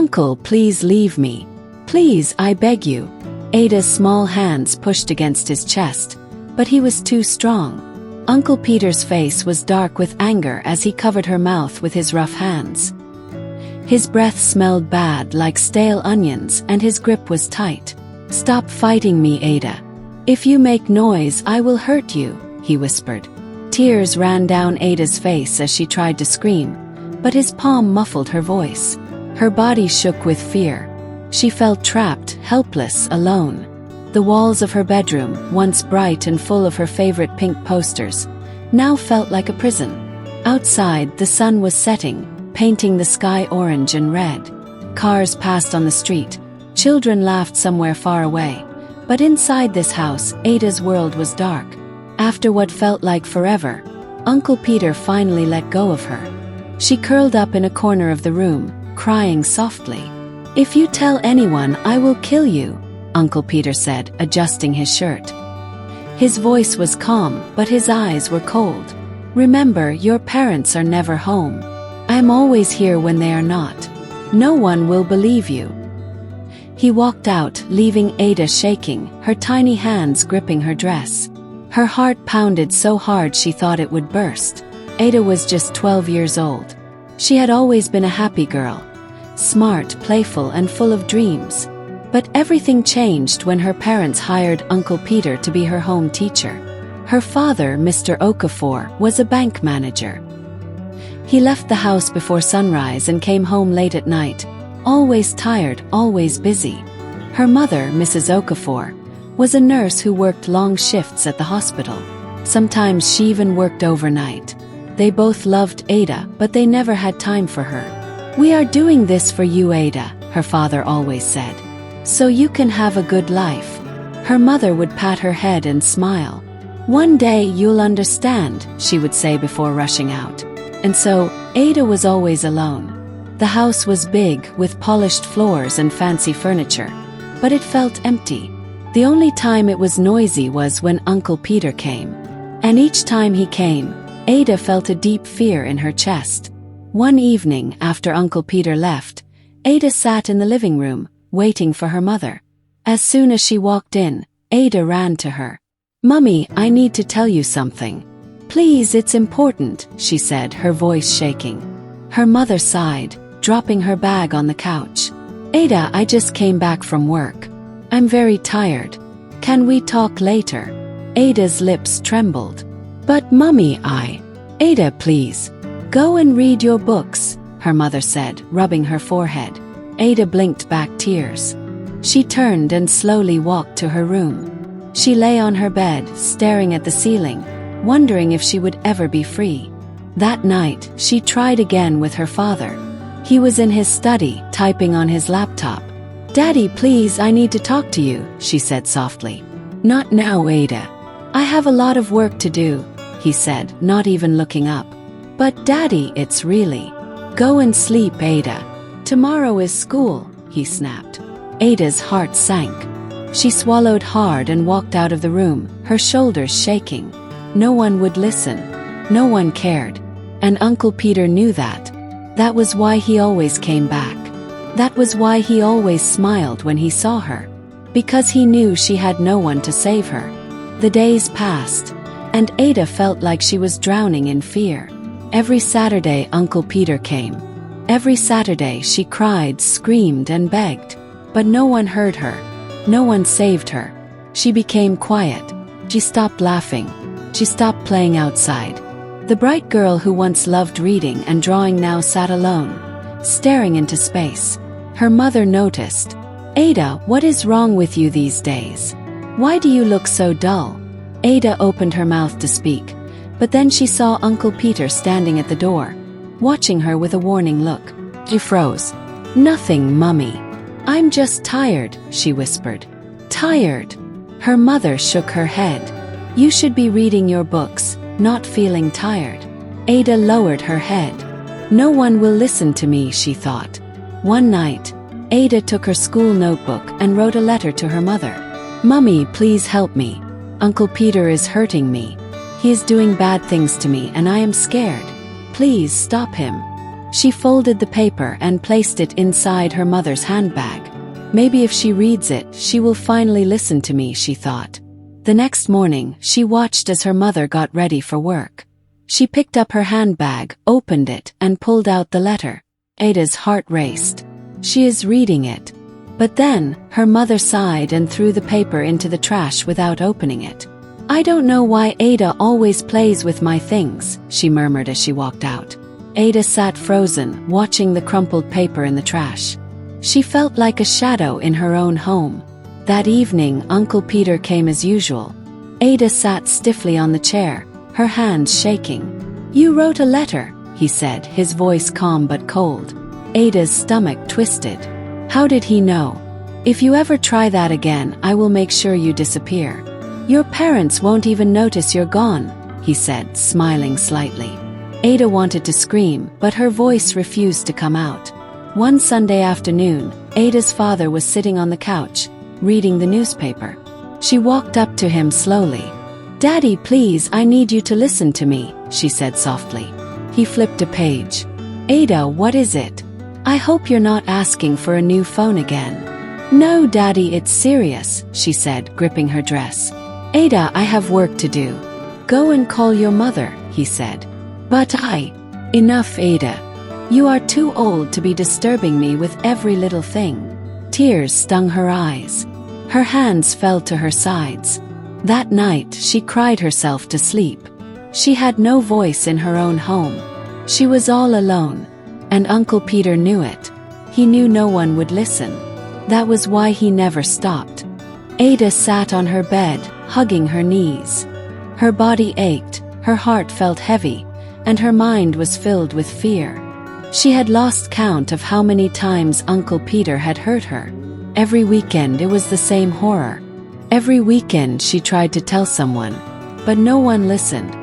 "Uncle, please leave me. Please, I beg you." Ada's small hands pushed against his chest, but he was too strong. Uncle Peter's face was dark with anger as he covered her mouth with his rough hands. His breath smelled bad like stale onions and his grip was tight. "Stop fighting me, Ada. If you make noise, I will hurt you," he whispered. Tears ran down Ada's face as she tried to scream, but his palm muffled her voice. Her body shook with fear. She felt trapped, helpless, alone. The walls of her bedroom, once bright and full of her favorite pink posters, now felt like a prison. Outside, the sun was setting, painting the sky orange and red. Cars passed on the street. Children laughed somewhere far away. But inside this house, Ada's world was dark. After what felt like forever, Uncle Peter finally let go of her. She curled up in a corner of the room, crying softly. "If you tell anyone, I will kill you," Uncle Peter said, adjusting his shirt. His voice was calm, but his eyes were cold. "Remember, your parents are never home. I am always here when they are not. No one will believe you." He walked out, leaving Ada shaking, her tiny hands gripping her dress. Her heart pounded so hard she thought it would burst. Ada was just 12 years old. She had always been a happy girl, smart, playful, and full of dreams. But everything changed when her parents hired Uncle Peter to be her home teacher. Her father, Mr. Okafor, was a bank manager. He left the house before sunrise and came home late at night, always tired, always busy. Her mother, Mrs. Okafor, was a nurse who worked long shifts at the hospital. Sometimes she even worked overnight. They both loved Ada, but they never had time for her. "We are doing this for you, Ada," her father always said, "so you can have a good life." Her mother would pat her head and smile. "One day you'll understand," she would say before rushing out. And so, Ada was always alone. The house was big, with polished floors and fancy furniture, but it felt empty. The only time it was noisy was when Uncle Peter came. And each time he came, Ada felt a deep fear in her chest. One evening, after Uncle Peter left, Ada sat in the living room, waiting for her mother. As soon as she walked in, Ada ran to her. "Mummy, I need to tell you something." "Please, it's important," she said, her voice shaking. Her mother sighed, dropping her bag on the couch. "Ada, I just came back from work. I'm very tired. Can we talk later?" Ada's lips trembled. "But Mummy, Ada, please. Go and read your books," her mother said, rubbing her forehead. Ada blinked back tears. She turned and slowly walked to her room. She lay on her bed, staring at the ceiling, wondering if she would ever be free. That night, she tried again with her father. He was in his study, typing on his laptop. "Daddy, please, I need to talk to you," she said softly. "Not now, Ada. I have a lot of work to do," he said, not even looking up. "But Daddy, it's really..." "Go and sleep, Ada. Tomorrow is school," he snapped. Ada's heart sank. She swallowed hard and walked out of the room, her shoulders shaking. No one would listen. No one cared. And Uncle Peter knew that. That was why he always came back. That was why he always smiled when he saw her. Because he knew she had no one to save her. The days passed, and Ada felt like she was drowning in fear. Every Saturday Uncle Peter came. Every Saturday she cried, screamed, and begged. But no one heard her. No one saved her. She became quiet. She stopped laughing. She stopped playing outside. The bright girl who once loved reading and drawing now sat alone, staring into space. Her mother noticed. "Ada, what is wrong with you these days? Why do you look so dull?" Ada opened her mouth to speak, but then she saw Uncle Peter standing at the door, watching her with a warning look. She froze. "Nothing, Mummy. I'm just tired," she whispered. "Tired?" Her mother shook her head. "You should be reading your books, not feeling tired." Ada lowered her head. "No one will listen to me," she thought. One night, Ada took her school notebook and wrote a letter to her mother. "Mummy, please help me. Uncle Peter is hurting me. He is doing bad things to me and I am scared. Please stop him." She folded the paper and placed it inside her mother's handbag. Maybe if she reads it, she will finally listen to me, she thought. The next morning, she watched as her mother got ready for work. She picked up her handbag, opened it, and pulled out the letter. Ada's heart raced. She is reading it. But then, her mother sighed and threw the paper into the trash without opening it. I don't know why Ada always plays with my things, she murmured as she walked out. Ada sat frozen, watching the crumpled paper in the trash. She felt like a shadow in her own home. That evening, Uncle Peter came as usual. Ada sat stiffly on the chair, her hands shaking. You wrote a letter, he said, his voice calm but cold. Ada's stomach twisted. How did he know? If you ever try that again, I will make sure you disappear. Your parents won't even notice you're gone, he said, smiling slightly. Ada wanted to scream, but her voice refused to come out. One Sunday afternoon, Ada's father was sitting on the couch, reading the newspaper. She walked up to him slowly. Daddy, please, I need you to listen to me, she said softly. He flipped a page. Ada, what is it? I hope you're not asking for a new phone again. No, Daddy, it's serious, she said, gripping her dress. Ada, I have work to do. Go and call your mother, he said. But Enough, Ada. You are too old to be disturbing me with every little thing. Tears stung her eyes. Her hands fell to her sides. That night, she cried herself to sleep. She had no voice in her own home. She was all alone. And Uncle Peter knew it. He knew no one would listen. That was why he never stopped. Ada sat on her bed, hugging her knees. Her body ached, her heart felt heavy, and her mind was filled with fear. She had lost count of how many times Uncle Peter had hurt her. Every weekend it was the same horror. Every weekend she tried to tell someone, but no one listened.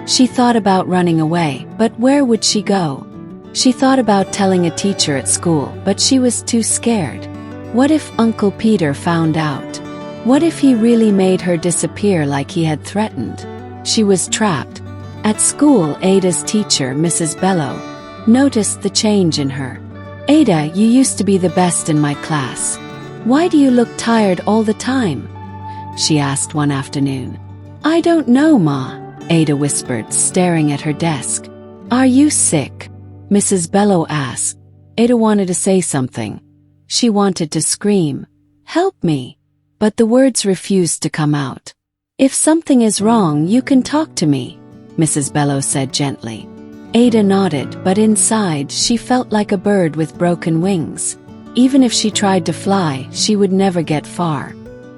She thought about running away, but where would she go? She thought about telling a teacher at school, but she was too scared. What if Uncle Peter found out? What if he really made her disappear like he had threatened? She was trapped. At school, Ada's teacher, Mrs. Bellow, noticed the change in her. Ada, you used to be the best in my class. Why do you look tired all the time? She asked one afternoon. I don't know, Ma, Ada whispered, staring at her desk. Are you sick? Mrs. Bellow asked. Ada wanted to say something. She wanted to scream, help me. But the words refused to come out. If something is wrong, you can talk to me, Mrs. Bellow said gently. Ada nodded, but inside she felt like a bird with broken wings. Even if she tried to fly, she would never get far.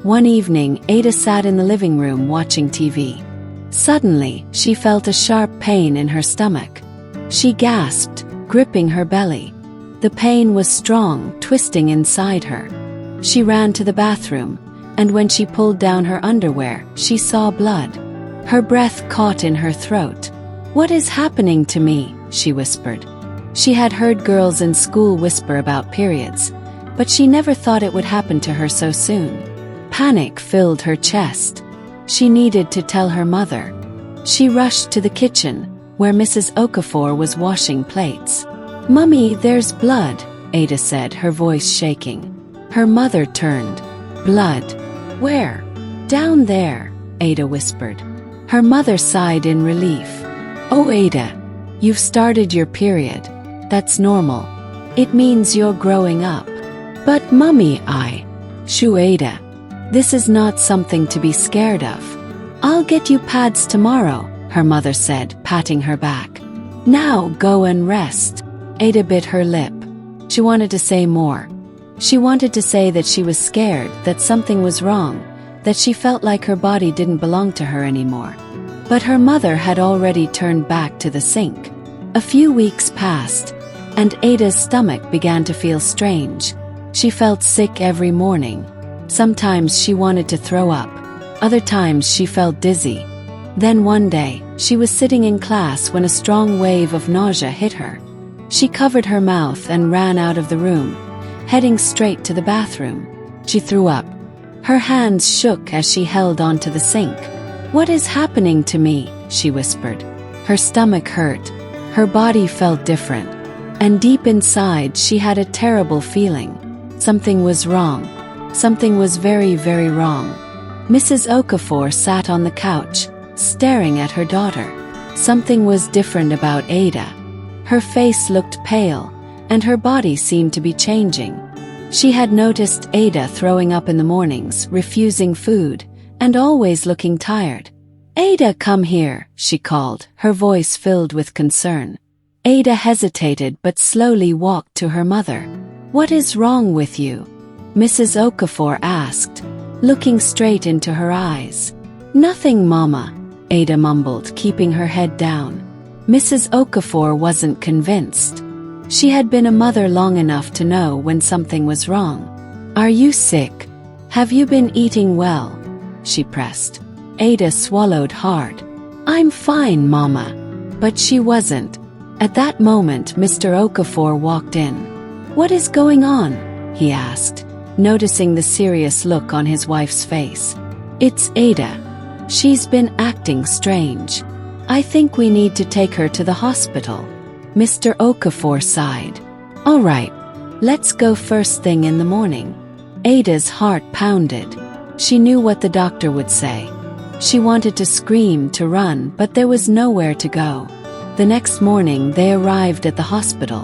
One evening, Ada sat in the living room watching TV. Suddenly, she felt a sharp pain in her stomach. She gasped, gripping her belly. The pain was strong, twisting inside her. She ran to the bathroom, and when she pulled down her underwear, she saw blood. Her breath caught in her throat. What is happening to me? She whispered. She had heard girls in school whisper about periods, but she never thought it would happen to her so soon. Panic filled her chest. She needed to tell her mother. She rushed to the kitchen, where Mrs. Okafor was washing plates. Mummy, there's blood, Ada said, her voice shaking. Her mother turned. Blood. Where? Down there, Ada whispered. Her mother sighed in relief. Oh, Ada, you've started your period. That's normal. It means you're growing up. But Mummy, Shoo, Ada. This is not something to be scared of. I'll get you pads tomorrow, her mother said, patting her back. Now go and rest. Ada bit her lip. She wanted to say more. She wanted to say that she was scared, that something was wrong, that she felt like her body didn't belong to her anymore. But her mother had already turned back to the sink. A few weeks passed, and Ada's stomach began to feel strange. She felt sick every morning. Sometimes she wanted to throw up. Other times she felt dizzy. Then one day, she was sitting in class when a strong wave of nausea hit her. She covered her mouth and ran out of the room, heading straight to the bathroom. She threw up. Her hands shook as she held onto the sink. What is happening to me? She whispered. Her stomach hurt. Her body felt different. and deep inside she had a terrible feeling. Something was wrong. Something was very, very wrong. Mrs. Okafor sat on the couch, staring at her daughter. Something was different about Ada. Her face looked pale, and her body seemed to be changing. She had noticed Ada throwing up in the mornings, refusing food, and always looking tired. "Ada, come here," she called, her voice filled with concern. Ada hesitated but slowly walked to her mother. "What is wrong with you?" Mrs. Okafor asked, looking straight into her eyes. "Nothing, Mama," Ada mumbled, keeping her head down. Mrs. Okafor wasn't convinced. She had been a mother long enough to know when something was wrong. "Are you sick? Have you been eating well?" she pressed. Ada swallowed hard. "I'm fine, Mama." But she wasn't. At that moment, Mr. Okafor walked in. "What is going on?" he asked, noticing the serious look on his wife's face. "It's Ada. She's been acting strange. I think we need to take her to the hospital." Mr. Okafor sighed. "All right, let's go first thing in the morning." Ada's heart pounded. She knew what the doctor would say. She wanted to scream, to run, but there was nowhere to go. The next morning they arrived at the hospital.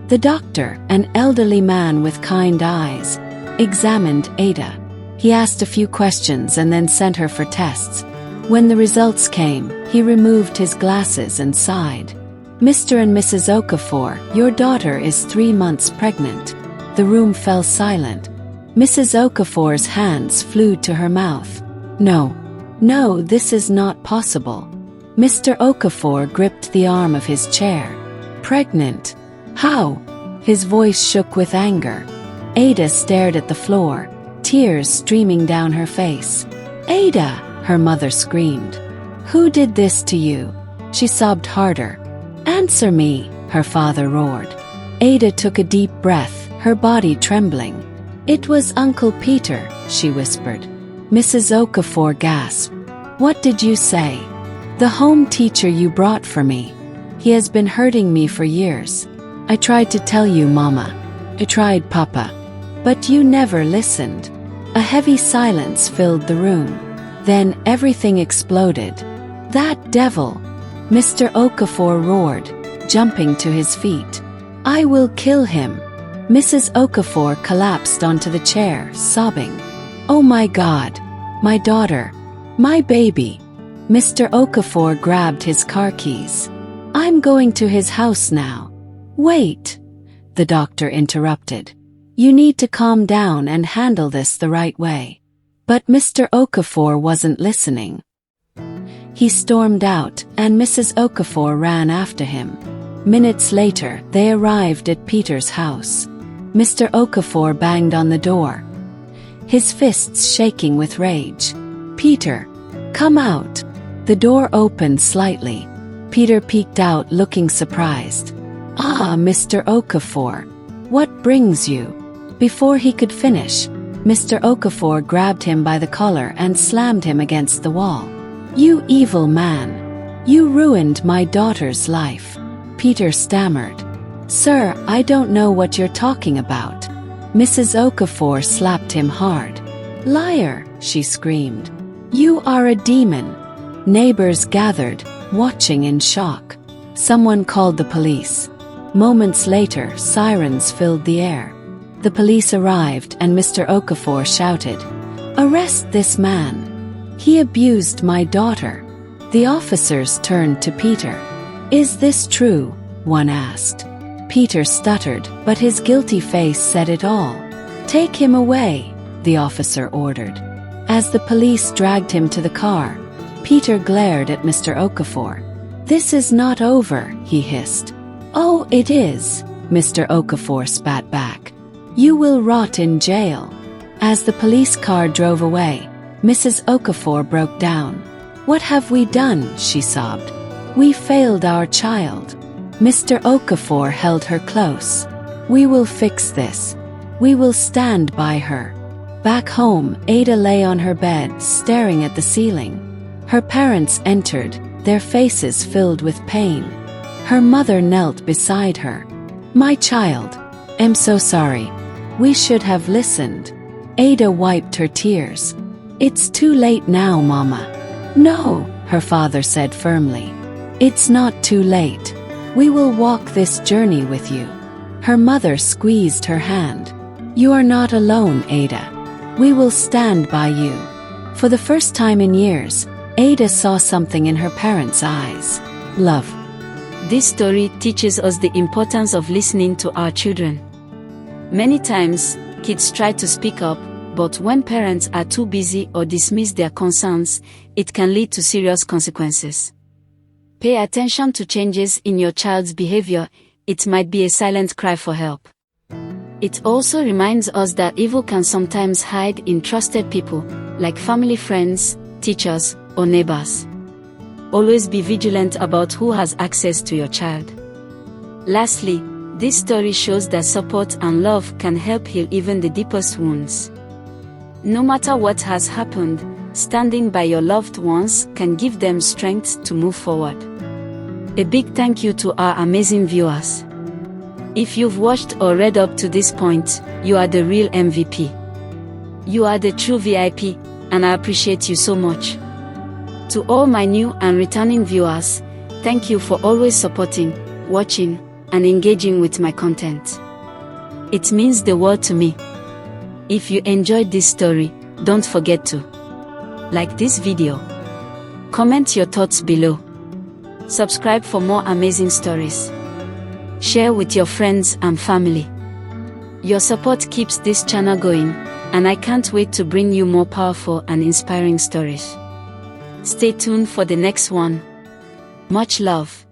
The doctor, an elderly man with kind eyes, examined Ada. He asked a few questions and then sent her for tests. When the results came, he removed his glasses and sighed. "Mr. and Mrs. Okafor, your daughter is 3 months pregnant." The room fell silent. Mrs. Okafor's hands flew to her mouth. No, this is not possible." Mr. Okafor gripped the arm of his chair. "Pregnant? How?" His voice shook with anger. Ada stared at the floor, tears streaming down her face. "Ada!" her mother screamed. "Who did this to you?" She sobbed harder. "Answer me!" her father roared. Ada took a deep breath, her body trembling. "It was Uncle Peter," she whispered. Mrs. Okafor gasped. "What did you say?" "The home teacher you brought for me. He has been hurting me for years. I tried to tell you, Mama. I tried, Papa. But you never listened." A heavy silence filled the room. Then everything exploded. "That devil!" Mr. Okafor roared, jumping to his feet. "I will kill him." Mrs. Okafor collapsed onto the chair, sobbing. "Oh my God! My daughter! My baby!" Mr. Okafor grabbed his car keys. "I'm going to his house now." "Wait," the doctor interrupted. "You need to calm down and handle this the right way." But Mr. Okafor wasn't listening. He stormed out, and Mrs. Okafor ran after him. Minutes later, they arrived at Peter's house. Mr. Okafor banged on the door, his fists shaking with rage. "Peter, come out." The door opened slightly. Peter peeked out, looking surprised. "Ah, Mr. Okafor, what brings you?" Before he could finish, Mr. Okafor grabbed him by the collar and slammed him against the wall. "You evil man! You ruined my daughter's life." Peter stammered. "Sir, I don't know what you're talking about." Mrs. Okafor slapped him hard. "Liar!" she screamed. "You are a demon." Neighbors gathered, watching in shock. Someone called the police. Moments later, sirens filled the air. The police arrived and Mr. Okafor shouted, "Arrest this man! He abused my daughter." The officers turned to Peter. "Is this true?" one asked. Peter stuttered, but his guilty face said it all. "Take him away," the officer ordered. As the police dragged him to the car, Peter glared at Mr. Okafor. "This is not over," he hissed. "Oh, it is," Mr. Okafor spat back. "You will rot in jail." As the police car drove away, Mrs. Okafor broke down. "What have we done?" she sobbed. "We failed our child." Mr. Okafor held her close. "We will fix this. We will stand by her." Back home, Ada lay on her bed, staring at the ceiling. Her parents entered, their faces filled with pain. Her mother knelt beside her. My child. I'm so sorry. We should have listened. Ada wiped her tears. It's too late now, Mama. No, her father said firmly. It's not too late. We will walk this journey with you. Her mother squeezed her hand. You are not alone, Ada. We will stand by you. For the first time in years, Ada saw something in her parents' eyes. Love. This story teaches us the importance of listening to our children. Many times, kids try to speak up, but when parents are too busy or dismiss their concerns, it can lead to serious consequences. Pay attention to changes in your child's behavior. It might be a silent cry for help. It also reminds us that evil can sometimes hide in trusted people, like family, friends, teachers, or neighbors. Always be vigilant about who has access to your child. Lastly, this story shows that support and love can help heal even the deepest wounds. No matter what has happened, standing by your loved ones can give them strength to move forward. A big thank you to our amazing viewers. If you've watched or read up to this point, you are the real MVP. You are the true VIP, and I appreciate you so much. To all my new and returning viewers, thank you for always supporting, watching, and engaging with my content. It means the world to me. If you enjoyed this story, don't forget to like this video, comment your thoughts below, subscribe for more amazing stories, share with your friends and family. Your support keeps this channel going, and I can't wait to bring you more powerful and inspiring stories. Stay tuned for the next one. Much love.